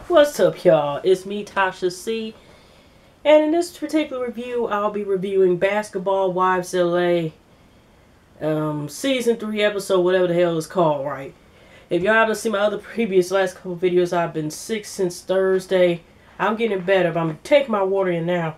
What's up, y'all? It's me, Tasha C. And in this particular review, I'll be reviewing Basketball Wives LA Season 3 episode, whatever the hell it's called, right? If y'all haven't seen my other previous last couple videos, I've been sick since Thursday. I'm getting better, but I'm taking my water in now.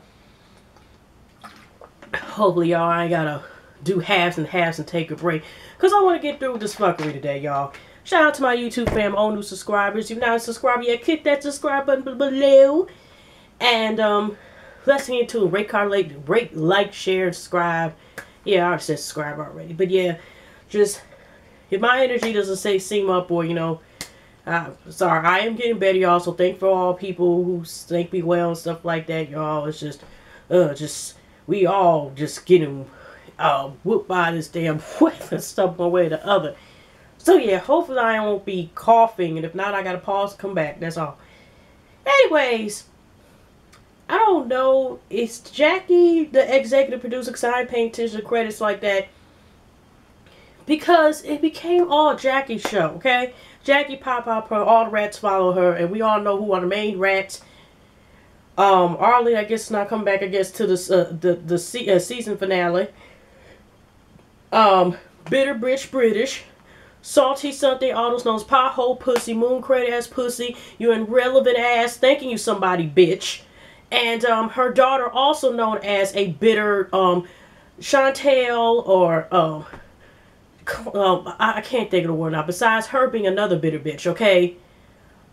Hopefully, y'all, I ain't gotta do halves and take a break. Because I want to get through with this fuckery today, y'all. Shout out to my YouTube fam, all new subscribers. If you're not a subscriber yet, click that subscribe button below. And let's get into it. Rate, like, share, subscribe. Yeah, I already said subscribe already. But yeah, just if my energy doesn't seem up, or sorry, I am getting better, y'all. So thank for all people who think me well and stuff like that, y'all. It's just we all just getting whooped by this damn weather stuff one way or the other. So yeah, hopefully I won't be coughing, and if not, I gotta pause and come back. That's all. Anyways, I don't know. Is Jackie the executive producer? Because I ain't paying attention to credits like that. Because it became all Jackie's show, okay? Jackie pop, all the rats follow her, and we all know who are the main rats. Arlie, I guess, not coming back, I guess, to the season finale. Bitter Bitch British. Salty Sunday, Autos knows pothole pussy, moon crater ass pussy, you irrelevant ass, thanking you somebody, bitch. And her daughter, also known as a bitter Shantel, or I can't think of the word now, besides her being another bitter bitch, okay?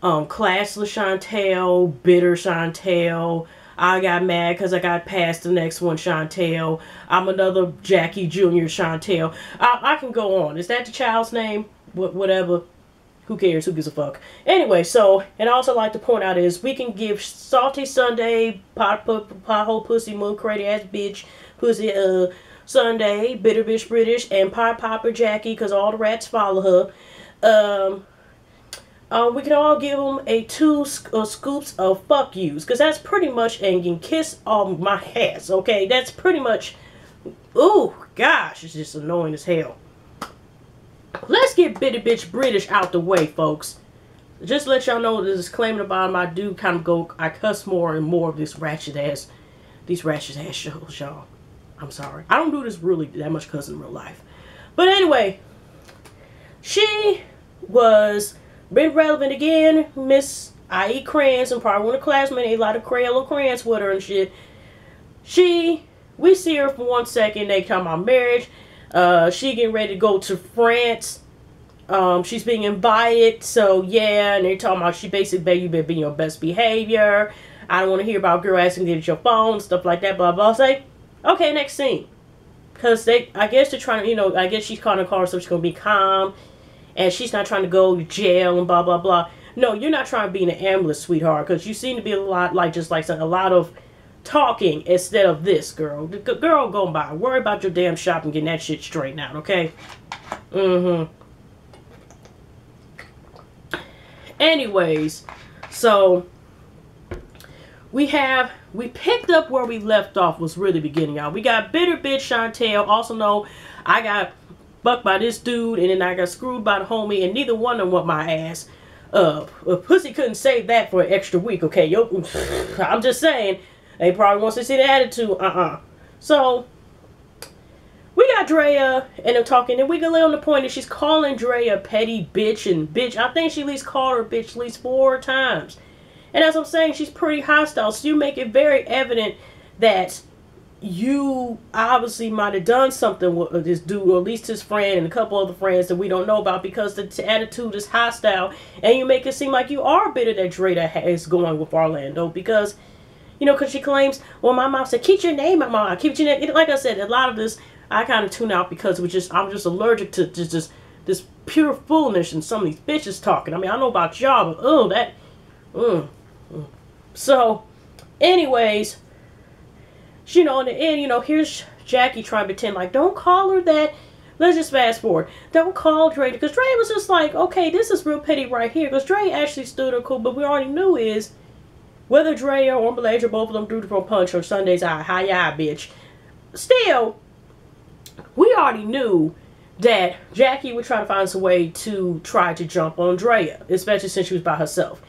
Classless Shantel, bitter Shantel, I got mad because I got past the next one, Shantel. I'm another Jackie Jr. Shantel. I can go on. Is that the child's name? Whatever. Who cares? Who gives a fuck? Anyway, so, and I also like to point out is we can give Salty Sunday, pothole pussy, moon crater ass bitch, pussy Sunday, bitter bitch British, and pie popper Jackie because all the rats follow her. We can all give them two scoops of fuck yous, because that's pretty much, and can kiss on my ass, okay? That's pretty much, ooh, gosh, it's just annoying as hell. Let's get Bitter Bitch British out the way, folks. Just to let y'all know, this is claiming about I do kind of I cuss more and more of these ratchet ass shows, y'all. I'm sorry. I don't do this really that much cussing in real life. But anyway, she was been relevant again, Miss I.E. Crayons, and probably one of the classmates, a lot of Crayola crayons with her and shit. We see her for 1 second, they talking about marriage. She getting ready to go to France. She's being invited, so yeah, and they're talking about she basically begged you better be your best behavior. I don't want to hear about girl asking to get your phone, stuff like that, blah, blah. Say, okay, next scene. Because I guess they're trying to, I guess she's calling her car so she's going to be calm. And she's not trying to go to jail and blah, blah, blah. No, you're not trying to be in an ambulance, sweetheart. Because you seem to be a lot, a lot of talking instead of this, girl. The girl, go by. Worry about your damn shopping, getting that shit straightened out, okay? Anyways, so we picked up where we left off, was really beginning, y'all. We got Bitter Bitch Shantel. Also know I got fucked by this dude, and then I got screwed by the homie, and neither one of them want my ass. Pussy couldn't save that for an extra week, okay? I'm just saying, they probably wants to see the attitude. So, we got Drea, and they're talking, and we can lay on the point that she's calling Drea petty bitch and bitch. I think she at least called her bitch at least 4 times. And as I'm saying, she's pretty hostile, so you make it very evident that you obviously might have done something with this dude, or at least his friend and a couple other friends that we don't know about, because the attitude is hostile, and you make it seem like you are bitter that Drea is going with Orlando, because, because she claims, well, my mom said, keep your name, my mom, keep your name. Like I said, a lot of this, I kind of tune out because I'm just allergic to just this pure foolishness and some of these bitches talking. I mean, I know about y'all, but, So, anyways, in the end, here's Jackie trying to pretend like, don't call her that. Let's just fast forward. Don't call Dre, because Dre was just like, okay, this is real petty right here, because Dre actually stood her cool, but we already knew is, whether Dre or Malaysia, both of them threw the front punch on Sunday's eye, hi-ya, bitch. Still, we already knew that Jackie would try to find some way to try to jump on Drea, especially since she was by herself.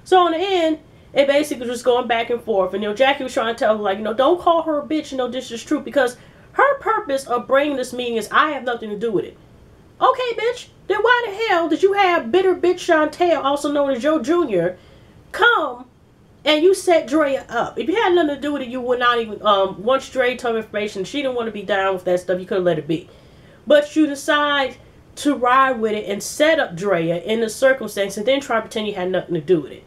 So in the end, it basically was just going back and forth. And, Jackie was trying to tell her, like, don't call her a bitch, this is true. Because her purpose of bringing this meeting is, I have nothing to do with it. Okay, bitch. Then why the hell did you have bitter bitch Shantel, also known as Joe Jr., come and you set Drea up? If you had nothing to do with it, you would not even, once Drea told information, she didn't want to be down with that stuff, you could have let it be. But you decide to ride with it and set up Drea in the circumstance and then try to pretend you had nothing to do with it.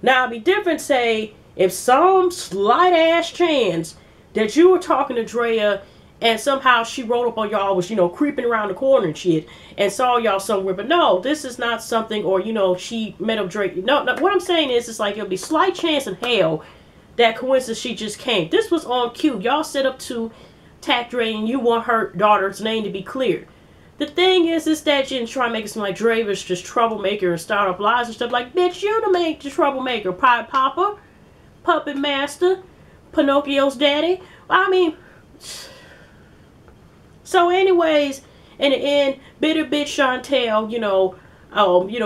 Now, it'd be different, say, if some slight ass chance that you were talking to Drea and somehow she rolled up on y'all, was, creeping around the corner and shit, and saw y'all somewhere. But no, this is not something, or, she met up Drake. No, what I'm saying is, it's like, it'll be slight chance in hell that coincidence she just came. This was on cue. Y'all set up to attack Dre, and you want her daughter's name to be cleared. The thing is that you try to make it seem like Dre was just troublemaker and start up lies and stuff. Like, bitch, you the troublemaker. Pied Papa, Puppet Master, Pinocchio's daddy. I mean... So anyways, in the end, bitter bitch Shantel,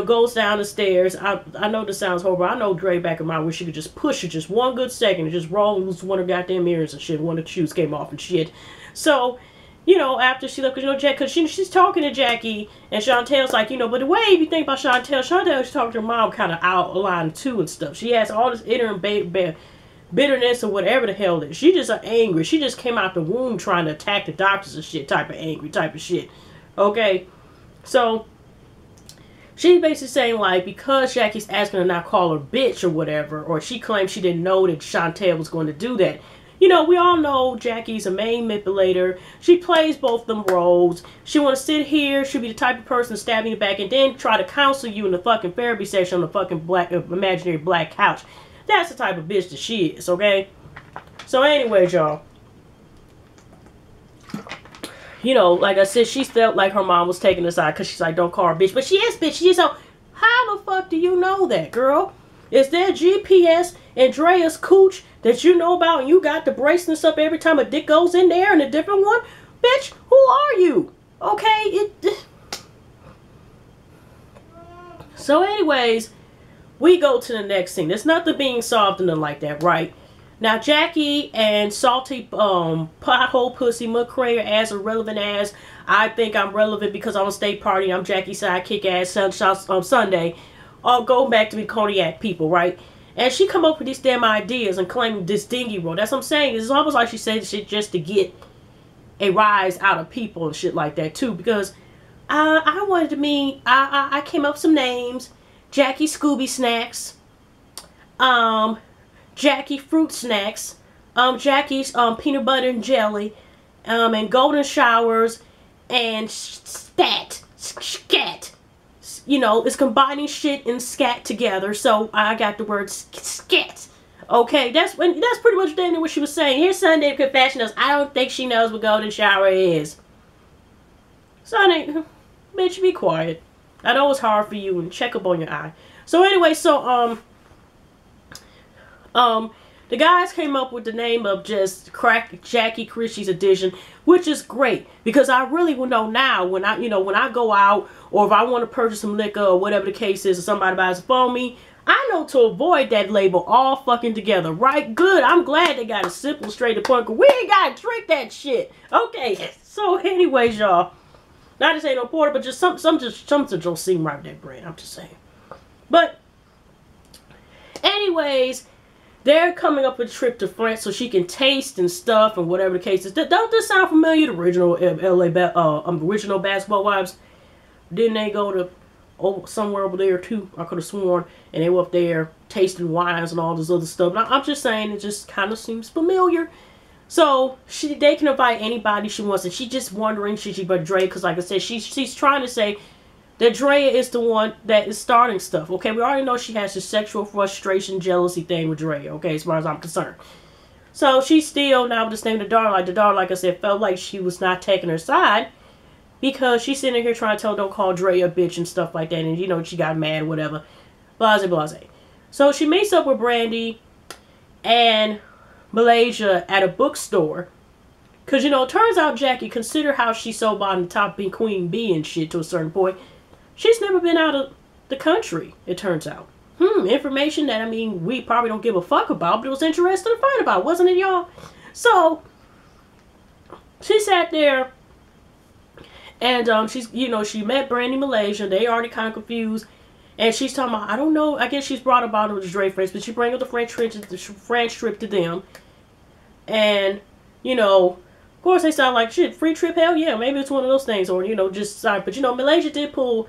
goes down the stairs. I know this sounds horrible. I know Dre back in my wish she could just push it just one good second and just roll loose one of her goddamn ears and shit. One of the shoes came off and shit. So, after she left, because she's talking to Jackie, and Chantel's like, but the way if you think about Chantel's talking to her mom kind of outlined too and stuff. She has all this inner bitterness or whatever the hell it is. She just angry. She just came out the womb trying to attack the doctors and shit, type of angry type of shit. Okay? So, she's basically saying, like, because Jackie's asking her not call her bitch or whatever, or she claims she didn't know that Chantel was going to do that. We all know Jackie's a main manipulator. She plays both them roles. She want to sit here. She'll be the type of person to stab you in the back and then try to counsel you in the fucking therapy session on the fucking imaginary black couch. That's the type of bitch that she is, okay? So anyways, y'all. Like I said, she felt like her mom was taking her side because she's like, don't call her bitch. But she is bitch. She is. So how the fuck do you know that, girl? Is there GPS in Drea's cooch that you know about and you got the bracelets up every time a dick goes in there and a different one? Bitch, who are you? Okay? So anyways... we go to the next scene. There's nothing being solved and nothing like that, right? Now, Jackie and Salty Pothole Pussy McCray are as irrelevant as I think I'm relevant because I'm a state party. I'm Jackie's sidekick ass Sunday. All go back to be Cognac people, right? And she come up with these damn ideas and claim this dingy role. That's what I'm saying. It's almost like she said shit just to get a rise out of people and shit like that, too. Because I wanted to mean, I came up with some names. Jackie Scooby Snacks, Jackie Fruit Snacks, Jackie's Peanut Butter and Jelly, and Golden Showers, and Scat. It's combining shit and scat together, so I got the word scat. Okay, that's pretty much damn near what she was saying. Here's Sunday Confessionals. I don't think she knows what Golden Shower is. Sunday, bitch, be quiet. I know it's hard for you, and check up on your eye. So anyway, the guys came up with the name of just Crack Jackie Christie's Edition, which is great because I really will know now when I go out or if I want to purchase some liquor or whatever the case is, or somebody buys a phone me, I know to avoid that label all fucking together, right? Good. I'm glad they got it simple, straight to point. We ain't gotta drink that shit. Okay. So anyways, y'all. Not to say no porter, but just something don't seem right with that brand. I'm just saying. But, anyways, they're coming up with a trip to France so she can taste and stuff and whatever the case is. Don't this sound familiar? The original original Basketball Wives. Didn't they go to somewhere over there too? I could have sworn, and they were up there tasting wines and all this other stuff. Now, I'm just saying it just kind of seems familiar. So, they can invite anybody she wants, and she's just wondering, should she but Drea, because like I said, she's trying to say that Drea is the one that is starting stuff, okay? We already know she has this sexual frustration, jealousy thing with Drea, okay, as far as I'm concerned. So, she's still, now with this name, the daughter, like I said, felt like she was not taking her side, because she's sitting here trying to tell don't call Drea a bitch and stuff like that, and, she got mad, whatever, blase, blase. So, she meets up with Brandy, and Malaysia at a bookstore. Because, it turns out Jackie, consider how she's so bottom top being Queen Bee and shit to a certain point. She's never been out of the country, it turns out. information that, I mean, we probably don't give a fuck about, but it was interesting to find about, wasn't it, y'all? So, she sat there, and she's, you know, she met Brandy Malaysia. They already kind of confused. And she's talking about, I don't know, I guess she's brought about it with the Dre friends, but she bring up the French trip to them. And, you know, of course they sound like, shit, free trip, hell yeah, maybe it's one of those things. Or, you know, just, sorry. But, you know, Malaysia did pull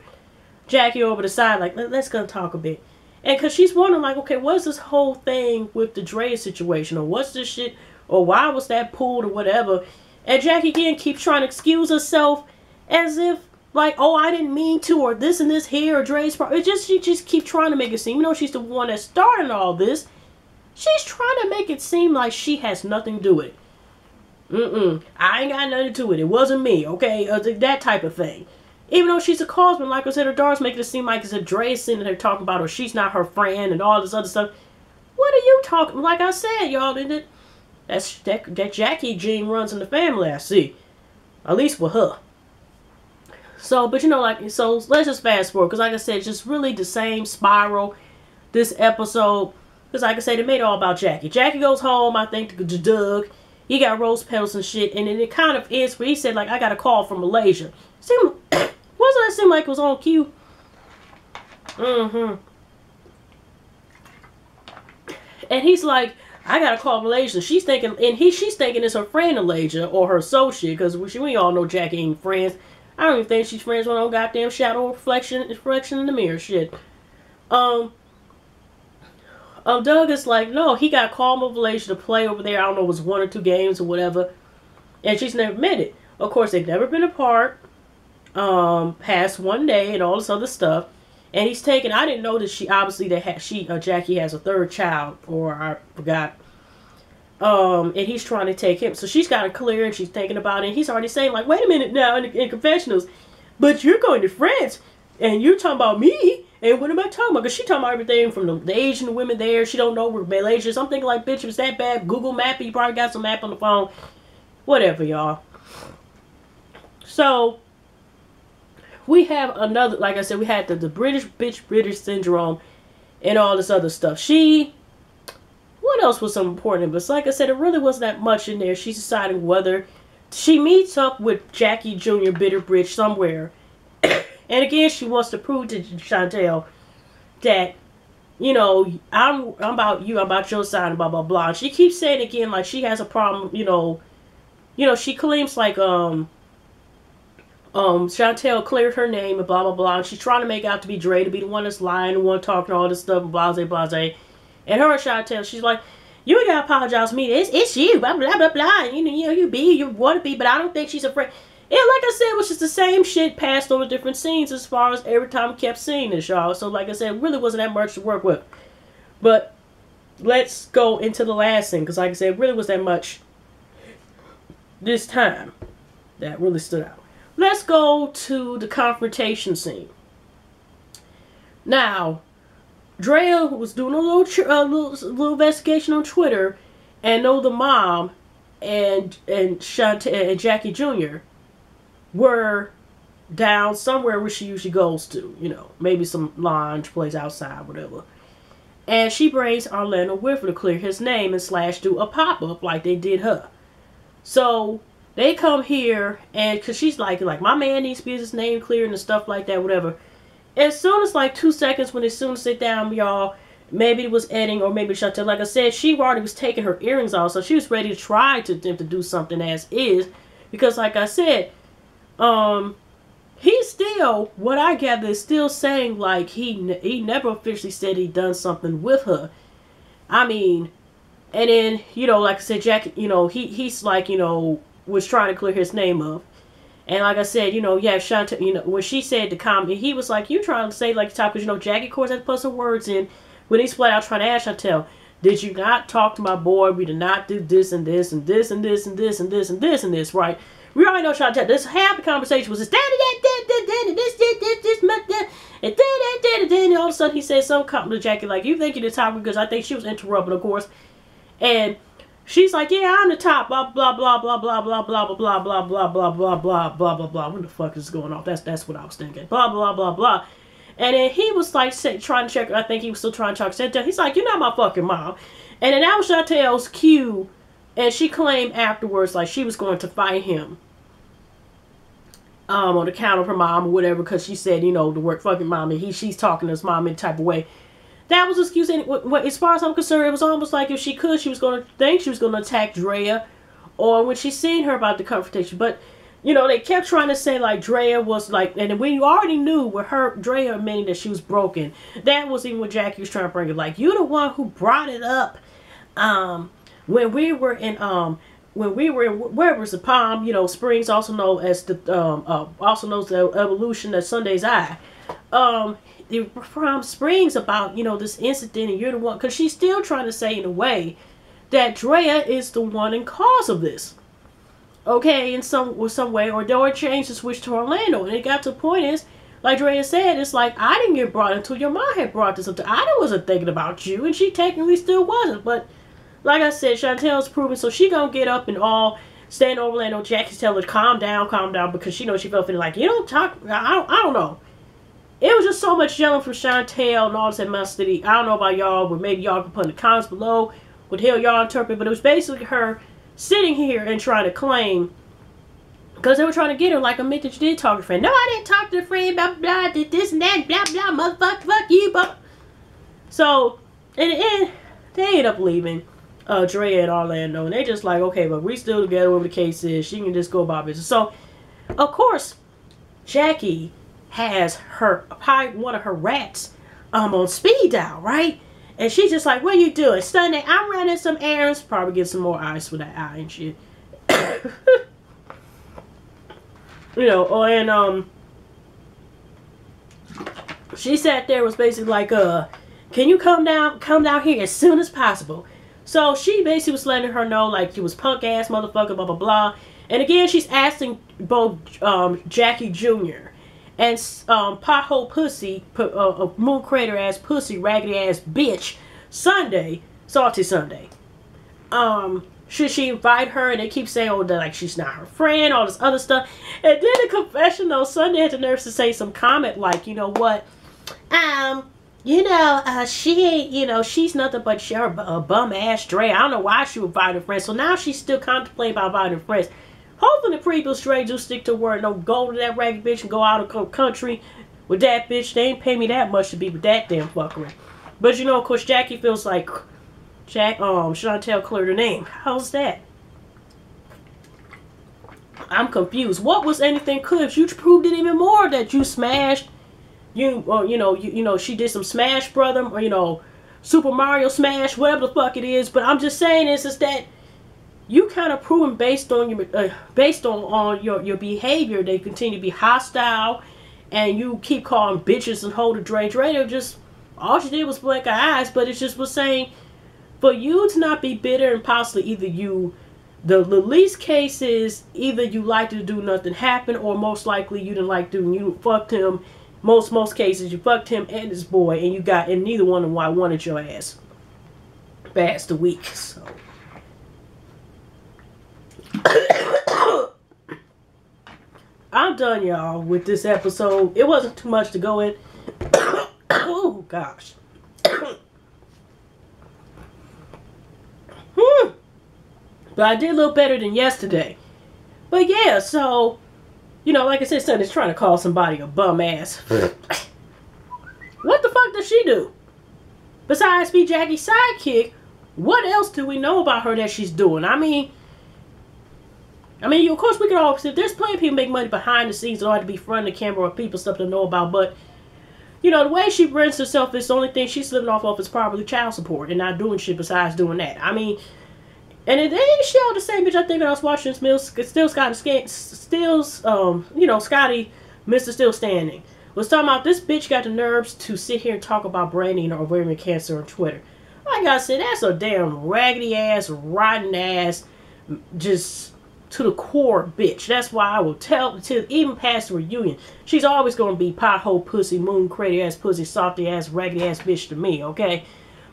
Jackie over the side, like, let's go talk a bit. And because she's wondering, like, okay, what's this whole thing with the Dre situation? Or what's this shit? Or why was that pulled or whatever? And Jackie again keeps trying to excuse herself as if, like, oh, I didn't mean to, or this and this here, or Dre's part. She just keeps trying to make it seem, you know, she's the one that started all this. She's trying to make it seem like she has nothing to do with it. I ain't got nothing to do with it. It wasn't me, okay? That type of thing. Even though she's a cosman, like I said, her daughter's making it seem like as if Dre's sitting there talking about her, she's not her friend, and all this other stuff. What are you talking? Like I said, y'all, that Jackie gene runs in the family, I see. At least with her. So, but you know, like, so let's just fast forward. Because like I said, just really the same spiral this episode. Because like I said, it made it all about Jackie. Jackie goes home, I think, to Doug. He got rose petals and shit. And then it kind of ends where he said, like, I got a call from Malaysia. Wasn't that seem like it was on cue? And he's like, I got to call Malaysia. She's thinking, she's thinking it's her friend Malaysia or her associate. Because we all know Jackie ain't friends. I don't even think she's friends with no goddamn shadow reflection in the mirror shit. Doug is like, no, he got called from Malaysia to play over there. I don't know, it was 1 or 2 games or whatever. And she's never met it. Of course, they've never been apart. Past one day and all this other stuff. And he's taken, I didn't know that Jackie has a 3rd child, or I forgot. And he's trying to take him. So she's got it clear and she's thinking about it. And he's already saying, like, wait a minute now in confessionals. But you're going to France. And you're talking about me. And what am I talking about? Because she's talking about everything from the Asian women there. She don't know where Malaysia is. I'm thinking, like, bitch, if it's that bad, Google map it. You probably got some map on the phone. Whatever, y'all. So, we have another, like I said, we had the British syndrome and all this other stuff. What else was so important? But like I said, it really wasn't that much in there. She's deciding whether she meets up with Jackie Jr. Bitterbridge somewhere. And again, she wants to prove to Shantel that, you know, I'm about you, I'm about your side, and blah, blah, blah. And she keeps saying again, like, she has a problem, you know, she claims, like, Shantel cleared her name and blah, blah, blah. And she's trying to make out to be Dre, to be the one that's lying, the one talking all this stuff, blase, blase. And her and Shantel, she's like, you ain't gotta apologize to me. It's you, blah, blah, blah, blah. You know, you want to be, but I don't think she's a friend. Yeah, like I said, it was just the same shit passed over different scenes as far as every time we kept seeing this, y'all. So, like I said, it really wasn't that much to work with. But let's go into the last scene, because like I said, it really was that much this time that really stood out. Let's go to the confrontation scene. Now, Drea was doing a little investigation on Twitter, and know the mom and Shantel and Jackie Jr. were down somewhere where she usually goes to, you know, maybe some lounge place outside, whatever. And she brings Orlando with her to clear his name and / do a pop-up like they did her. So they come here, and because she's like, my man needs to be his name cleared and stuff like that, whatever. As soon as, like, 2 seconds when they soon sit down, y'all, maybe it was editing or maybe Shantel. Like I said, she already was taking her earrings off, so she was ready to try to attempt to do something as is. Because, like I said, he's still, what I gather, is still saying, like, he never officially said he'd done something with her. I mean, and then, you know, like I said, Jack, you know, he's like, you know, was trying to clear his name up. And like I said, you know, yeah, Shantel, you know, when she said the comment, he was like, you trying to say, like, top, because, you know, Jackie, of course, had to put some words in when he's flat out trying to ask Shantel, did you not talk to my boy? We did not do this and this and this and this and this and this and this and this, right? We already know Shantel. This half the conversation was this, and then all of a sudden he said some comment to Jackie, like, you think you're the top, because I think she was interrupted, of course. And she's like, yeah, I'm the top, blah, blah, blah, blah, blah, blah, blah, blah, blah, blah, blah, blah, blah, blah, blah, blah, blah. What the fuck is going on? That's what I was thinking. Blah, blah, blah, blah. And then he was like trying to check, I think he was still trying to talk to Chantel. He's like, you're not my fucking mom. And then that was Chantel's cue. And she claimed afterwards like she was going to fight him. On account of her mom or whatever, because she said, the word fucking mom, and she's talking to his mom in a type of way. That was excuse. As far as I'm concerned, it was almost like if she could, she was going to attack Drea, or when she seen her about the confrontation. But they kept trying to say like Drea was like, and when you already knew with her Drea admitting that she was broken, that was even what Jackie was trying to bring it. Like, you're the one who brought it up, when we were in where was the Palm, Springs, also known as the also knows the evolution of Sunday's Eye. The Palm Springs about this incident, and you're the one, because she's still trying to say in a way that Drea is the one in cause of this. Okay, in some way, or they changed the switch to Orlando, and it got to the point is, like Drea said, it's like I didn't get brought until your mom had brought this up. I wasn't thinking about you, and she technically still wasn't, but. Like I said, Chantel's proven, so she gonna get up and all stand over Orlando. Jackie's telling her, calm down, because she felt feeling like, you don't talk, I don't know. It was just so much yelling from Chantel and all this animosity. I don't know about y'all, but maybe y'all can put in the comments below what the hell y'all interpret, but it was basically her sitting here and trying to claim, because they were trying to get her, like, admit that you did talk to a friend. No, I didn't talk to a friend, blah, blah, did this and that, blah, blah, motherfucker, fuck you, but. So, in the end, they ended up leaving. Drea and Orlando, and they just like, okay, but we still together, whatever the case is, she can just go about business. So, of course, Jackie has one of her rats on speed dial, right? And she's just like, what are you doing? Sunday, I'm running some errands, probably get some more ice for that eye and shit. And she sat there, was basically like, can you come down here as soon as possible? So she basically was letting her know, like, you was punk ass motherfucker, blah, blah, blah. And again, she's asking both Jackie Jr. and pothole pussy, moon crater ass pussy, raggedy ass bitch, Sunday, Salty Sunday. Should she invite her? And they keep saying, oh, that like she's not her friend, all this other stuff. And then the confessional, Sunday had the nerves to say some comment like, you know what, she ain't, she's nothing but her bum ass Dre. I don't know why she would invite her friends. So now she's still contemplating about inviting her friends. Hopefully the previous Dre do stick to word. No, go to that ragged bitch and go out of the country with that bitch. They ain't pay me that much to be with that damn fuckery. But of course, Jackie feels like Chantel cleared her name. How's that? I'm confused. What was anything clear? You proved it even more that you smashed. She did some Smash Brother, or Super Mario Smash, whatever the fuck it is. But I'm just saying is that you kind of proven based on your behavior, they continue to be hostile, and you keep calling bitches and hold a Dre. Just all she did was blink her eyes, but it just was saying for you to not be bitter and possibly either the least case is either you liked to do nothing happened, or most likely you didn't like to and you fucked him. Most cases, you fucked him and his boy, and neither one of them wanted your ass. Past the week, so. I'm done, y'all, with this episode. It wasn't too much to go in. Oh, gosh. But I did a little better than yesterday. But yeah, so... like I said, son is trying to call somebody a bum ass. What the fuck does she do? Besides be Jackie's sidekick, what else do we know about her that she's doing? I mean, of course we can all, there's plenty of people make money behind the scenes in order to be front of the camera or people stuff to know about, but, the way she rents herself is the only thing she's living off of is probably child support and not doing shit besides doing that. I mean, and it ain't she all the same bitch I think when I was watching Scotty, Scotty, Mr. Still Standing, was talking about this bitch got the nerves to sit here and talk about branding or ovarian cancer on Twitter. I gotta say, that's a damn raggedy ass, rotten ass, just to the core bitch. That's why I will tell, even past the reunion, she's always gonna be pothole pussy, moon crater ass pussy, salty ass, raggedy ass bitch to me, okay?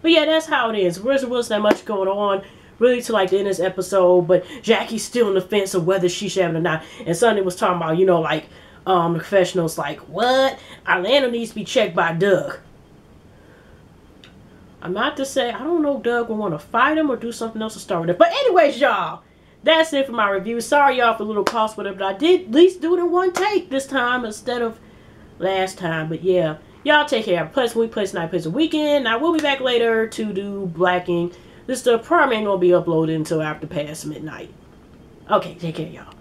But yeah, that's how it is. There wasn't that much going on. Really to like the end of this episode, but Jackie's still on the fence of whether she should have it or not. And Sunday was talking about, The professional's like, what? Orlando needs to be checked by Doug. I'm not to say, I don't know if Doug will want to fight him or do something else to start with it. But anyways, y'all, that's it for my review. Sorry, y'all, for a little cost, whatever. But I did at least do it in one take this time instead of last time. But yeah, y'all take care. Have a pleasant week, pleasant night, pleasant weekend. I will be back later to do blacking. This stuff probably ain't going to be uploaded until after past midnight. Okay, take care, y'all.